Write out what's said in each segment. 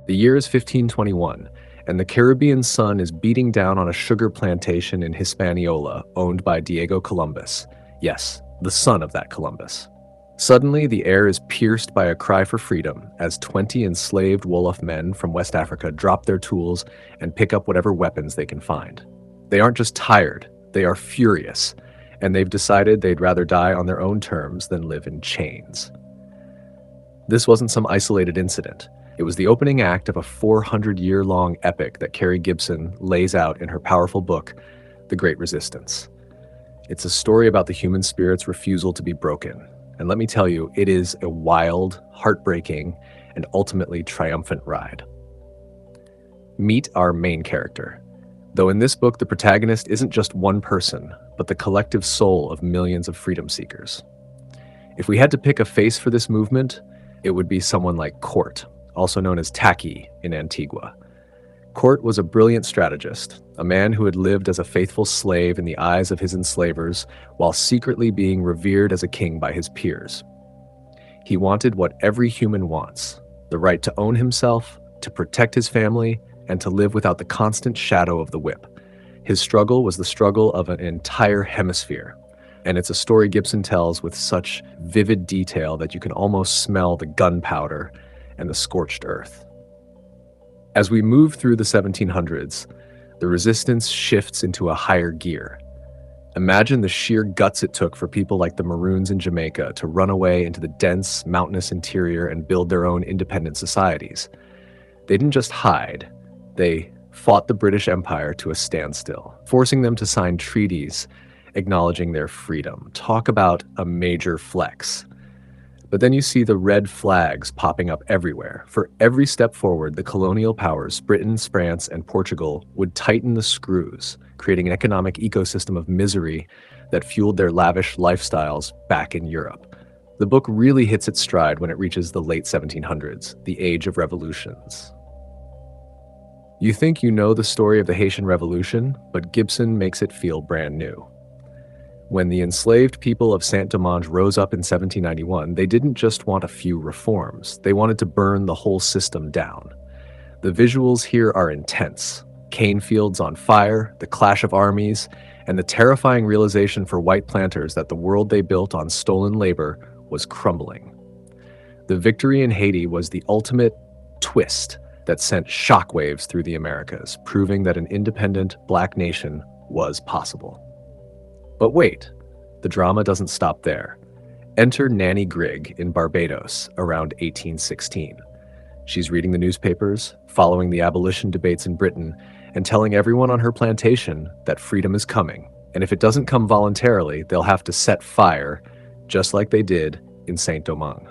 The year is 1521, and the Caribbean sun is beating down on a sugar plantation in Hispaniola owned by Diego Columbus. Yes, the son of that Columbus. Suddenly, the air is pierced by a cry for freedom as 20 enslaved Wolof men from West Africa drop their tools and pick up whatever weapons they can find. They aren't just tired, they are furious, and they've decided they'd rather die on their own terms than live in chains. This wasn't some isolated incident. It was the opening act of a 400-year-long epic that Carrie Gibson lays out in her powerful book, The Great Resistance. It's a story about the human spirit's refusal to be broken. And let me tell you, it is a wild, heartbreaking, and ultimately triumphant ride. Meet our main character. Though in this book, the protagonist isn't just one person, but the collective soul of millions of freedom seekers. If we had to pick a face for this movement, it would be someone like Court, also known as Taki in Antigua. Court was a brilliant strategist, a man who had lived as a faithful slave in the eyes of his enslavers while secretly being revered as a king by his peers. He wanted what every human wants, the right to own himself, to protect his family, and to live without the constant shadow of the whip. His struggle was the struggle of an entire hemisphere, and it's a story Gibson tells with such vivid detail that you can almost smell the gunpowder and the scorched earth. As we move through the 1700s, the resistance shifts into a higher gear. Imagine the sheer guts it took for people like the Maroons in Jamaica to run away into the dense, mountainous interior and build their own independent societies. They didn't just hide, they fought the British Empire to a standstill, forcing them to sign treaties acknowledging their freedom. Talk about a major flex. But then you see the red flags popping up everywhere. For every step forward, the colonial powers, Britain, France, and Portugal, would tighten the screws, creating an economic ecosystem of misery that fueled their lavish lifestyles back in Europe. The book really hits its stride when it reaches the late 1700s, the age of revolutions. You think you know the story of the Haitian Revolution, but Gibson makes it feel brand new. When the enslaved people of Saint-Domingue rose up in 1791, they didn't just want a few reforms. They wanted to burn the whole system down. The visuals here are intense. Cane fields on fire, the clash of armies, and the terrifying realization for white planters that the world they built on stolen labor was crumbling. The victory in Haiti was the ultimate twist that sent shockwaves through the Americas, proving that an independent Black nation was possible. But wait, the drama doesn't stop there. Enter Nanny Grigg in Barbados around 1816. She's reading the newspapers, following the abolition debates in Britain, and telling everyone on her plantation that freedom is coming, and if it doesn't come voluntarily, they'll have to set fire, just like they did in Saint-Domingue.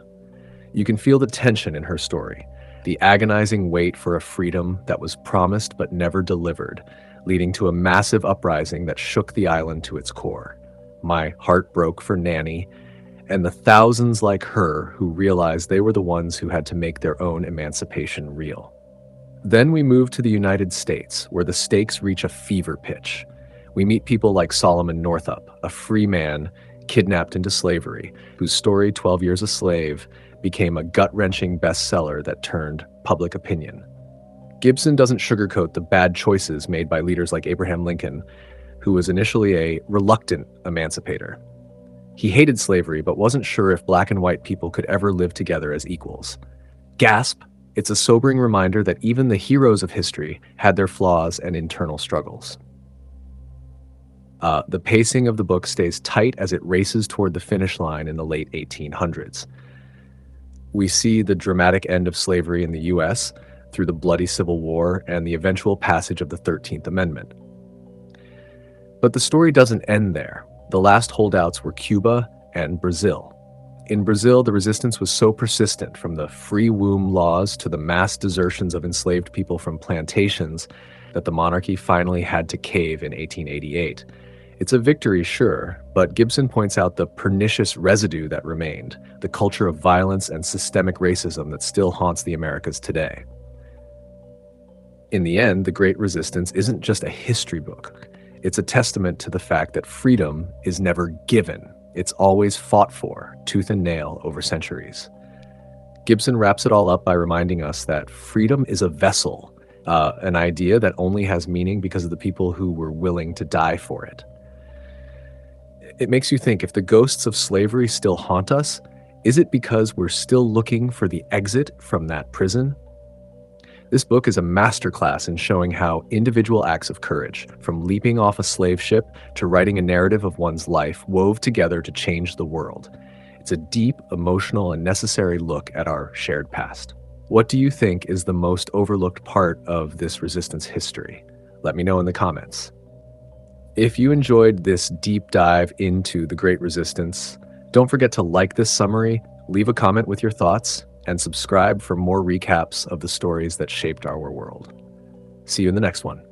You can feel the tension in her story, the agonizing wait for a freedom that was promised but never delivered, leading to a massive uprising that shook the island to its core. My heart broke for Nanny and the thousands like her who realized they were the ones who had to make their own emancipation real. Then we move to the United States, where the stakes reach a fever pitch. We meet people like Solomon Northup, a free man kidnapped into slavery, whose story, 12 Years a Slave, became a gut-wrenching bestseller that turned public opinion. Gibson doesn't sugarcoat the bad choices made by leaders like Abraham Lincoln, who was initially a reluctant emancipator. He hated slavery, but wasn't sure if Black and white people could ever live together as equals. Gasp! It's a sobering reminder that even the heroes of history had their flaws and internal struggles. The pacing of the book stays tight as it races toward the finish line in the late 1800s. We see the dramatic end of slavery in the U.S., through the bloody Civil War and the eventual passage of the 13th Amendment. But the story doesn't end there. The last holdouts were Cuba and Brazil. In Brazil, the resistance was so persistent, from the free womb laws to the mass desertions of enslaved people from plantations, that the monarchy finally had to cave in 1888. It's a victory, sure, but Gibson points out the pernicious residue that remained, the culture of violence and systemic racism that still haunts the Americas today. In the end, The Great Resistance isn't just a history book. It's a testament to the fact that freedom is never given. It's always fought for, tooth and nail, over centuries. Gibson wraps it all up by reminding us that freedom is a vessel, an idea that only has meaning because of the people who were willing to die for it. It makes you think, if the ghosts of slavery still haunt us, is it because we're still looking for the exit from that prison? This book is a masterclass in showing how individual acts of courage, from leaping off a slave ship to writing a narrative of one's life, wove together to change the world. It's a deep, emotional, and necessary look at our shared past. What do you think is the most overlooked part of this resistance history? Let me know in the comments. If you enjoyed this deep dive into the Great Resistance, don't forget to like this summary, leave a comment with your thoughts, and subscribe for more recaps of the stories that shaped our world. See you in the next one.